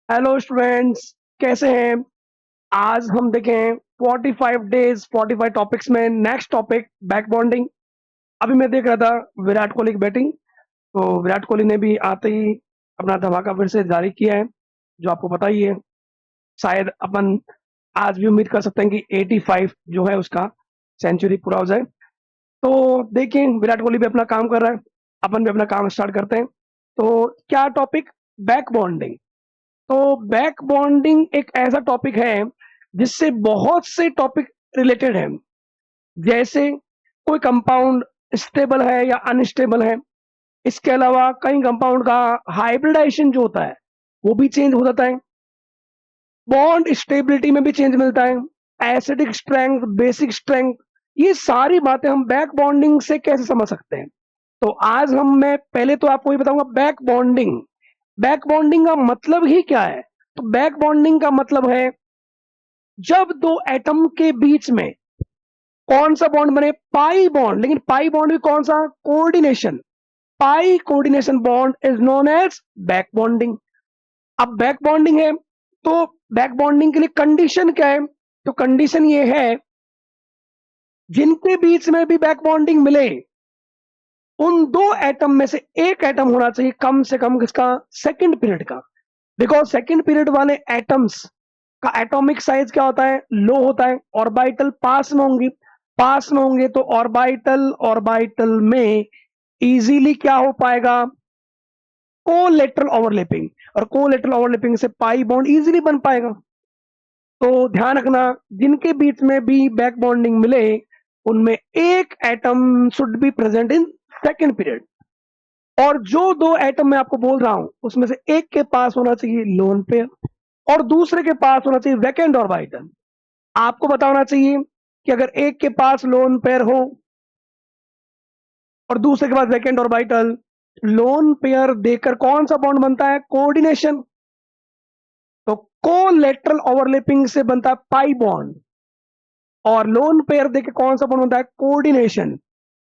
Hello students, कैसे हैं? आज हम देखें 45 डेज 45 टॉपिक्स में नेक्स्ट टॉपिक बैक बॉन्डिंग। अभी मैं देख रहा था विराट कोहली की बैटिंग। तो विराट कोहली ने भी आते ही अपना धमाका फिर से जारी किया है, जो आपको पता ही है। शायद अपन आज भी उम्मीद कर सकते हैं कि 85 जो है उसका सेंचुरी पूरा हो जाए। तो देखें, विराट कोहली भी अपना काम कर रहा है, अपन भी अपना काम स्टार्ट करते हैं। तो क्या टॉपिक? Back bonding. तो बैक बॉन्डिंग एक ऐसा टॉपिक है जिससे बहुत से टॉपिक रिलेटेड है। जैसे कोई कंपाउंड स्टेबल है या अनस्टेबल है। इसके अलावा कई कंपाउंड का हाइब्रिडाइजेशन जो होता है वो भी चेंज हो जाता है। बॉन्ड स्टेबिलिटी में भी चेंज मिलता है। एसिडिक स्ट्रेंथ, बेसिक स्ट्रेंथ, ये सारी बातें हम बैक बॉन्डिंग से कैसे समझ सकते हैं। तो आज मैं पहले तो आपको ये बताऊंगा बैक बॉन्डिंग। बैक बॉन्डिंग का मतलब ही क्या है? तो बैक बॉन्डिंग का मतलब है जब दो एटम के बीच में कौन सा बॉन्ड बने? Pi bond. लेकिन पाई बॉन्ड भी कौन सा? Coordination. Pi coordination bond is known as back bonding. अब बैक बॉन्डिंग है तो बैक बॉन्डिंग के लिए कंडीशन क्या है? तो कंडीशन ये है, जिनके बीच में भी बैक बॉन्डिंग मिले उन दो एटम में से एक एटम होना चाहिए कम से कम किसका? सेकंड पीरियड का। बिकॉज सेकंड पीरियड वाले एटम्स का एटॉमिक साइज क्या होता है? लो होता है। ऑर्बिटल पास में होंगी। पास में होंगे तो ऑर्बिटल ऑर्बिटल में इजीली क्या हो पाएगा? Collateral overlapping. और कोलेटरल ओवरलैपिंग से पाई बॉन्ड इजीली बन पाएगा। तो ध्यान रखना, जिनके बीच में भी बैक बॉन्डिंग मिले उनमें एक atom should be present in second period. और जो दो एटम मैं आपको बोल रहा हूं उसमें से एक के पास होना चाहिए लोन पेयर और दूसरे के पास होना चाहिए वैकेंट ऑर्बिटल। आपको बताना चाहिए कि अगर एक के पास लोन पेयर हो और दूसरे के पास वैकेंट ऑर्बिटल, लोन पेयर देकर कौन सा बॉन्ड बनता है? कोऑर्डिनेशन। तो कोलेटरल ओवरलैपिंग से बनता है पाई बॉन्ड। और लोन पेयर देकर कौन सा बॉन्ड बनता है? Coordination.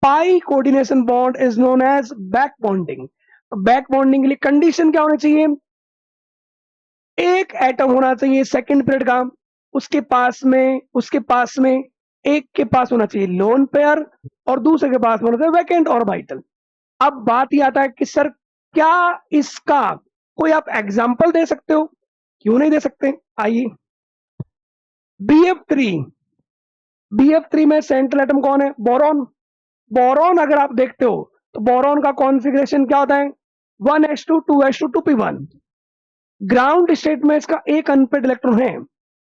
Pi coordination bond is known as back bonding. तो बैक बॉन्डिंग के लिए कंडीशन क्या होनी चाहिए? एक एटम होना चाहिए सेकंड पीरियड का, उसके पास में एक के पास होना चाहिए लोन पेयर और दूसरे के पास होना चाहिए वैकेंट ऑर्बिटल। अब बात ये आता है कि सर, क्या इसका कोई आप एग्जाम्पल दे सकते हो? क्यों नहीं दे सकते, आइए। BF3। BF3 में सेंट्रल एटम कौन है? बोरॉन। बोरॉन अगर आप देखते हो तो बोरॉन का कॉन्फ़िगरेशन क्या होता है? 1s2 2s2 2p1। Ground state में इसका एक अनपेड इलेक्ट्रॉन है।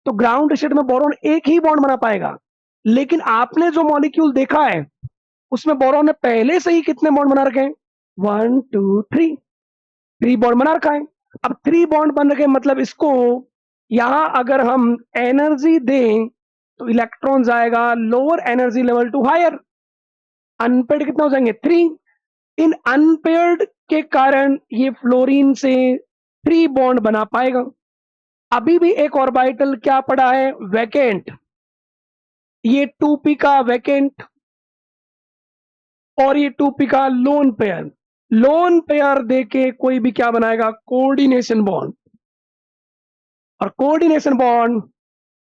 तो ग्राउंड स्टेट में बोरॉन एक ही बॉन्ड बना पाएगा। लेकिन आपने जो मॉलिक्यूल देखा है उसमें बोरॉन ने पहले से ही कितने बॉन्ड बना रखे हैं? 1 2 3। 3 बॉन्ड बना रखा है। अब 3 बॉन्ड बन रखे मतलब इसको यहां अगर हम एनर्जी दें तो इलेक्ट्रॉन जाएगा lower energy level to higher. Unpaired कितना हो जाएंगे? 3। इन अनपेयर्ड के कारण ये फ्लोरीन से 3 बॉन्ड बना पाएगा। अभी भी एक ऑर्बिटल क्या पड़ा है? वैकेंट। ये 2p का वैकेंट और ये 2p का लोन पेयर। लोन पेयर देके कोई भी क्या बनाएगा? Coordination bond. और कोऑर्डिनेशन बॉन्ड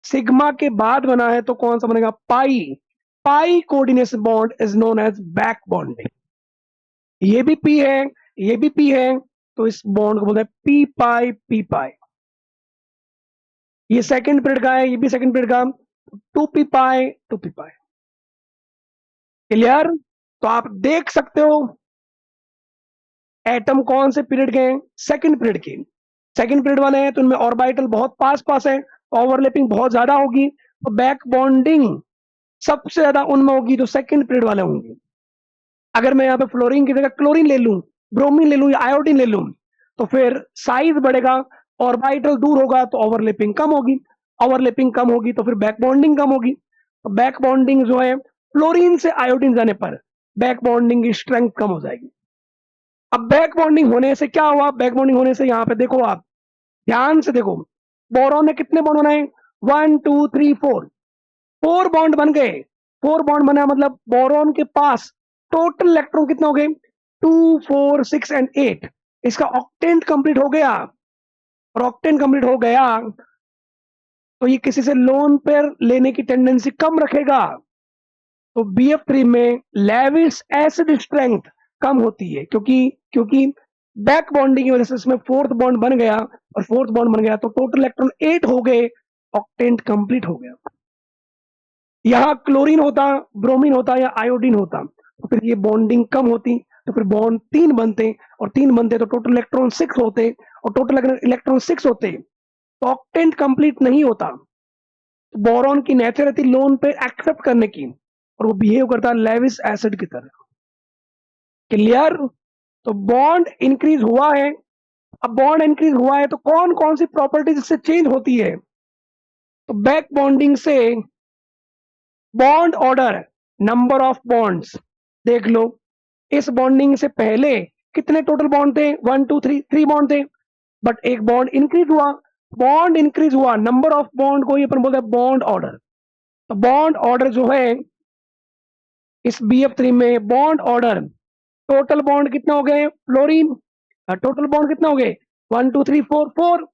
सिग्मा के बाद बना है तो कौन सा बनेगा? Pi. Pi coordination bond is known as back bonding. ये भी पी है, ये भी पी है, तो इस बॉन्ड को बोलते हैं पी पाई पी पाई। ये सेकंड पीरियड का है, ये भी सेकंड पीरियड का। 2p पाई 2p पाई। क्लियर? तो आप देख सकते हो एटम कौन से पीरियड के हैं? सेकंड पीरियड के। सेकंड पीरियड वाले हैं तो उनमें ऑर्बिटल बहुत पास पास है, ओवरलैपिंग बहुत ज्यादा होगी, तो बैक बॉन्डिंग सबसे ज्यादा उनमें होगी जो सेकंड पीरियड वाले होंगे। अगर मैं यहाँ पे फ्लोरीन की जगह क्लोरीन ले लूं, ब्रोमीन ले लूं या आयोडीन ले लूं, तो फिर साइज बढ़ेगा, ऑर्बिटल दूर होगा तो ओवरलैपिंग कम होगी। ओवरलैपिंग कम होगी तो फिर बैक बॉन्डिंग कम होगी। तो बैक बॉन्डिंग जो है फ्लोरीन से आयोडीन जाने पर बैक बॉन्डिंग की स्ट्रेंथ कम हो जाएगी। अब बैक बॉन्डिंग होने से क्या हुआ? बैक बॉन्डिंग होने से यहाँ पे देखो, आप ध्यान से देखो, बोरॉन ने कितने बॉन्ड बनाए? 1 2 3 4। 4 बॉन्ड बन गए। 4 बॉन्ड बना मतलब बोरॉन के पास टोटल इलेक्ट्रॉन कितने हो गए? 2 4 6 एंड 8। इसका ऑक्टेंट कंप्लीट हो गया। और ऑक्टेन कंप्लीट हो गया तो ये किसी से लोन पेयर लेने की टेंडेंसी कम रखेगा। तो BF3 में लेविस एसिड स्ट्रेंथ कम होती है, क्योंकि क्योंकि बैक बॉन्डिंग की वजह से इसमें फोर्थ बॉन्ड बन गया, और फोर्थ बॉन्ड बन गया तो टोटल इलेक्ट्रॉन 8 हो गए, ऑक्टेंट कंप्लीट हो गया। यहाँ क्लोरीन होता, ब्रोमीन होता या आयोडीन होता तो फिर ये बॉन्डिंग कम होती, तो फिर बॉन्ड 3 बनते, और 3 बनते तो टोटल इलेक्ट्रॉन 6 होते, और टोटल अगर इलेक्ट्रॉन 6 होते तो ऑक्टेंट कंप्लीट नहीं होता। तो बोरॉन की नेचर रहती लोन पे एक्सेप्ट करने की, और वो बिहेव करता लेविस एसिड की तरह। क्लियर? तो बॉन्ड इंक्रीज हुआ है। अब बॉन्ड इंक्रीज हुआ है तो कौन कौन सी प्रॉपर्टीज इससे चेंज होती है? तो बैक बॉन्डिंग से bond order, number of bonds देख लो। इस बॉन्डिंग से पहले कितने टोटल बॉन्ड थे? 1 2 3, 3 बॉन्ड थे, बट एक बॉन्ड इंक्रीज हुआ। बॉन्ड इंक्रीज हुआ, नंबर ऑफ बॉन्ड को ये अपन बोलते हैं बॉन्ड ऑर्डर। तो बॉन्ड ऑर्डर जो है इस BF3 में बॉन्ड ऑर्डर, टोटल बॉन्ड कितने हो गए फ्लोरीन, टोटल बॉन्ड कितने हो गए 1 2 3 4 4।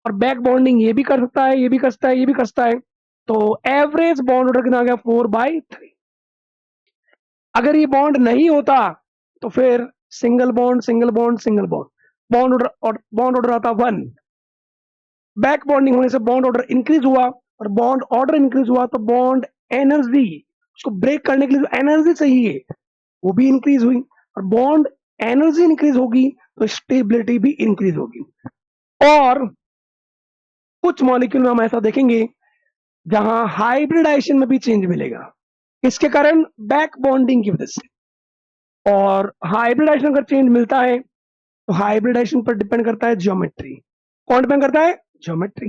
और बैक बॉन्डिंग ये भी कर सकता है, ये भी कर सकता है, ये भी कर सकता है, तो एवरेज बॉन्ड ऑर्डर कितना आ गया 4/3। अगर ये बॉन्ड नहीं होता तो फिर single bond single bond single bond, bond order आता 1। बैक बॉन्डिंग होने से बॉन्ड ऑर्डर इंक्रीज हुआ, और बॉन्ड ऑर्डर इंक्रीज हुआ तो बॉन्ड एनर्जी, उसको ब्रेक करने के लिए जो एनर्जी चाहिए वो भी इंक्रीज हुई, और बॉन्ड एनर्जी इंक्रीज होगी तो स्टेबिलिटी भी इंक्रीज होगी। और कुछ मॉलिक्यूल में हम ऐसा देखेंगे जहां हाइब्रिडाइजेशन में भी चेंज मिलेगा, इसके कारण बैक बॉन्डिंग की वजह से। और हाइब्रिडाइजेशन अगर चेंज मिलता है तो हाइब्रिडाइजेशन पर डिपेंड करता है ज्योमेट्री। कौन डिपेंड करता है? ज्योमेट्री।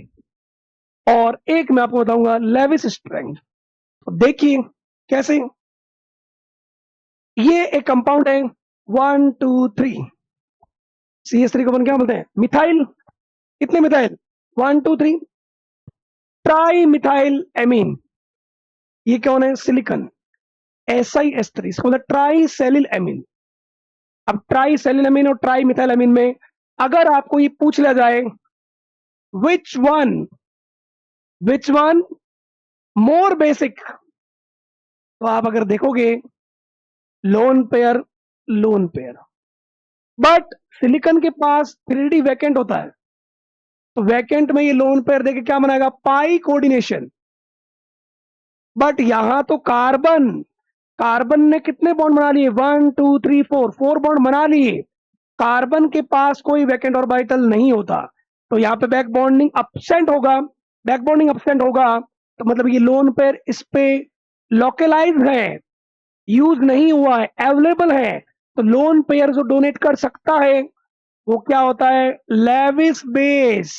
और एक मैं आपको बताऊंगा लेविस स्ट्रेंथ। तो देखिए कैसे, ये एक कंपाउंड है 1 2 3, CH3 को अपन क्या बोलते हैं? मिथाइल। कितने मिथाइल? 1 2 3। ट्राई मिथाइल एमीन, ये कौन है? सिलिकॉन, SiS3, इसको बोलते ट्राई सेलिल एमीन। अब ट्राई सेलिल एमीन और ट्राई मिथाइल एमीन में अगर आपको ये पूछ लिया जाए विच वन मोर बेसिक, तो आप अगर देखोगे लोन पेयर, बट सिलिकॉन के पास 3D वैकेंट होता है, तो वैकेंट में ये लोन पेयर देके क्या बनाएगा? पाई कोऑर्डिनेशन। बट यहां तो कार्बन, कार्बन ने कितने बॉन्ड बना लिए? 1 2 3 4, 4 बॉन्ड बना लिए। कार्बन के पास कोई वैकेंट ऑर्बिटल नहीं होता, तो यहाँ पे बैक बॉन्डिंग absent होगा। बैक बॉन्डिंग absent होगा तो मतलब ये लोन पेयर इस पे लोकलाइज है, यूज नहीं हुआ है, अवेलेबल है। तो लोन पेयर जो डोनेट कर सकता है वो क्या होता है? Lewis base.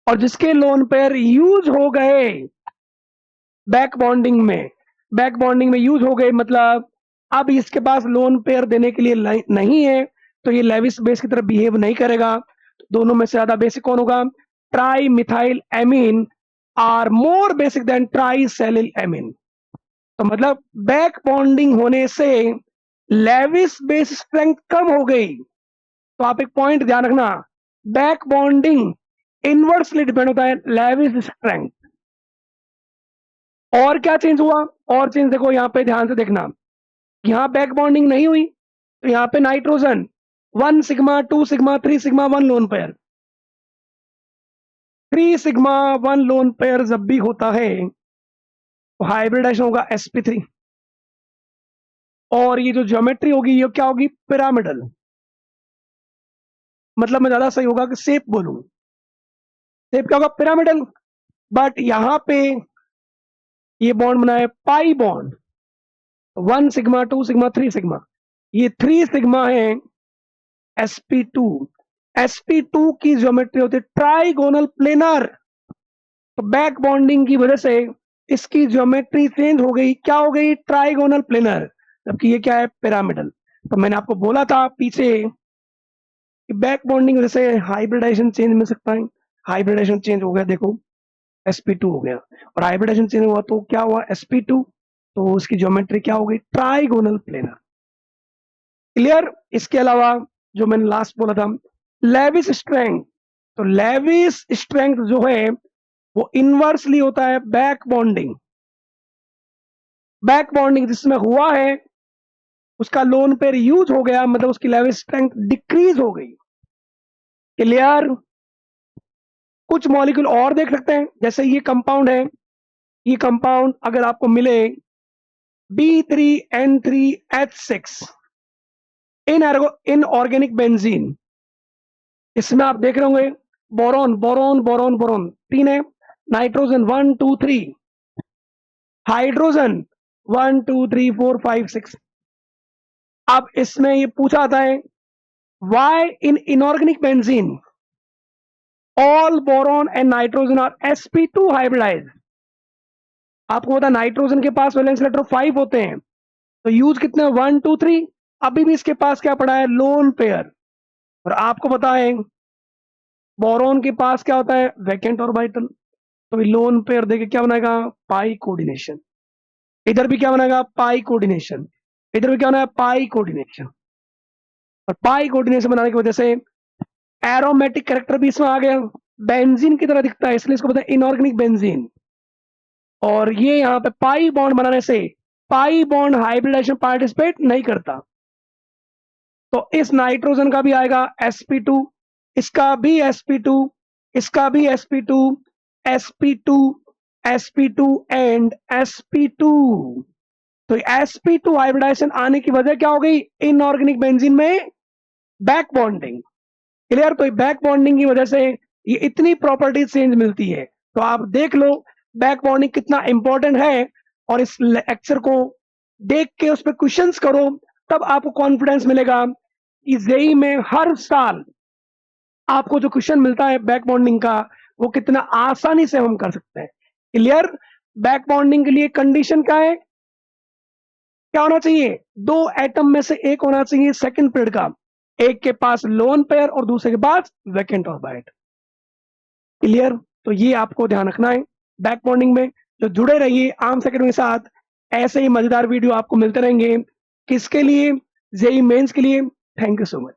और जिसके लोन पेयर यूज हो गए बैक बॉन्डिंग में, बैक बॉन्डिंग में यूज हो गए मतलब अब इसके पास लोन पेयर देने के लिए नहीं है, तो ये लेविस बेस की तरह बिहेव नहीं करेगा। दोनों में से ज्यादा बेसिक कौन होगा? Tri methyl amine are more basic than tri silyl amine. तो मतलब बैक बॉन्डिंग होने से लेविस बेस स्ट्रेंथ कम हो गई। तो आप एक पॉइंट ध्यान रखना, बैक बॉन्डिंग इनवर्सली डिपेंड होता है लेविस स्ट्रेंथ। और क्या चेंज हुआ? और चेंज देखो यहाँ पे ध्यान से देखना, यहाँ बैक बॉन्डिंग नहीं हुई तो यहाँ पे nitrogen 1 sigma 2 sigma 3 sigma 1 lone pair, 3 sigma 1 lone pair जब भी होता है तो हाइब्रिडाइजेशन होगा sp3। और ये जो ज्योमेट्री होगी ये क्या होगी? पिरामिडल। मतलब मैं ज्यादा सही होगा कि शेप बोलूं, शेप क्या होगा? पिरामिडल। बट यहाँ पे ये बॉन्ड बना है pi bond, 1 sigma 2 sigma 3 sigma, ये 3 सिग्मा है sp2। sp2 की ज्योमेट्री होती है ट्राइगोनल प्लेनर। तो बैक बॉन्डिंग की वजह से इसकी ज्योमेट्री चेंज हो गई, क्या हो गई? ट्राइगोनल प्लेनर, जबकि ये क्या है? पिरामिडल। तो मैंने आपको बोला था पीछे कि बैक बॉन्डिंग की वजह से हाइब्रिडाइजेशन चेंज मिल सकता है। हाइब्रिडाइजेशन चेंज हो गया, देखो sp2 हो गया, और हाइब्रिडाइजेशन चेंज हुआ तो क्या हुआ? sp2, तो उसकी ज्योमेट्री क्या हो गई? Trigonal planar. क्लियर? इसके अलावा जो मैंने लास्ट बोला था लेविस स्ट्रेंथ, तो लेविस स्ट्रेंथ जो है वो इनवर्सली होता है बैक बॉन्डिंग। बैक बॉन्डिंग जिसमें हुआ है उसका लोन पेयर यूज हो गया, मतलब उसकी लेविस स्ट्रेंथ डिक्रीज हो गई। क्लियर? कुछ मॉलिक्यूल और देख सकते हैं, जैसे ये कंपाउंड है, ये कंपाउंड अगर आपको मिले B3N3H6 इन ऑर्गेनिक बेंजीन, इसमें आप देख रहे होंगे बोरॉन बोरॉन बोरॉन बोरॉन तीन है, नाइट्रोजन 1 2 3, हाइड्रोजन 1 2 3 4 5 6। अब इसमें ये पूछा जाता है why in inorganic benzene all boron and nitrogen are sp2 hybridize. आपको पता नाइट्रोजन के पास वैलेंस इलेक्ट्रॉन 5 होते हैं, तो यूज कितने 1 2 3। अभी भी इसके पास क्या पड़ा है, लोन पेयर। और आपको पता है बोरॉन के पास क्या होता है, वैकेंट ऑर्बिटल। तो लोन पेयर देके क्या बनाएगा, पाई कोऑर्डिनेशन। इधर भी क्या बनाएगा, पाई कोऑर्डिनेशन। इधर भी क्या बनाएगा, पाई कोऑर्डिनेशन। और पाई कोऑर्डिनेशन बनाने की वजह से एरोमेटिक कैरेक्टर भी इसमें आ गया, बेंजीन की तरह दिखता है, इसलिए इसको बोलते हैं इनऑर्गेनिक बेंजीन। और ये यहाँ पे पाई बॉन्ड बनाने से पाई बॉन्ड हाइब्रिडाइजेशन पार्टिसिपेट नहीं करता। तो इस नाइट्रोजन का भी आएगा sp2, इसका भी sp2, इसका भी sp2, sp2, sp2 and sp2। तो sp2 हाइब्रिडाइजेशन आने की वजह क्या हो गई, इनऑर्गेनिक बेंजीन में बैक बॉन्डिंग। क्लियर? तो बैक बॉन्डिंग की वजह से ये इतनी प्रॉपर्टीज चेंज मिलती है। तो आप देख लो बैक बॉन्डिंग कितना इंपॉर्टेंट है, और इस लेक्चर को देख के उस पर क्वेश्चंस करो, तब आपको कॉन्फिडेंस मिलेगा कि जेई में हर साल आपको जो क्वेश्चन मिलता है बैक बॉन्डिंग का, वो कितना आसानी से हम कर सकते हैं। क्लियर? बैक बॉन्डिंग के लिए कंडीशन क्या है, क्या होना चाहिए, दो एटम में से एक होना चाहिए सेकंड पीरियड का, एक के पास लोन पेयर और दूसरे के पास वैकेंट ऑर्बिट। क्लियर? तो ये आपको ध्यान रखना है बैक बॉन्डिंग में। तो जुड़े रहिए आर्म्स एकेडमी के साथ, ऐसे ही मजेदार वीडियो आपको मिलते रहेंगे। किसके लिए, जेई मेंस के लिए। Thank you so much.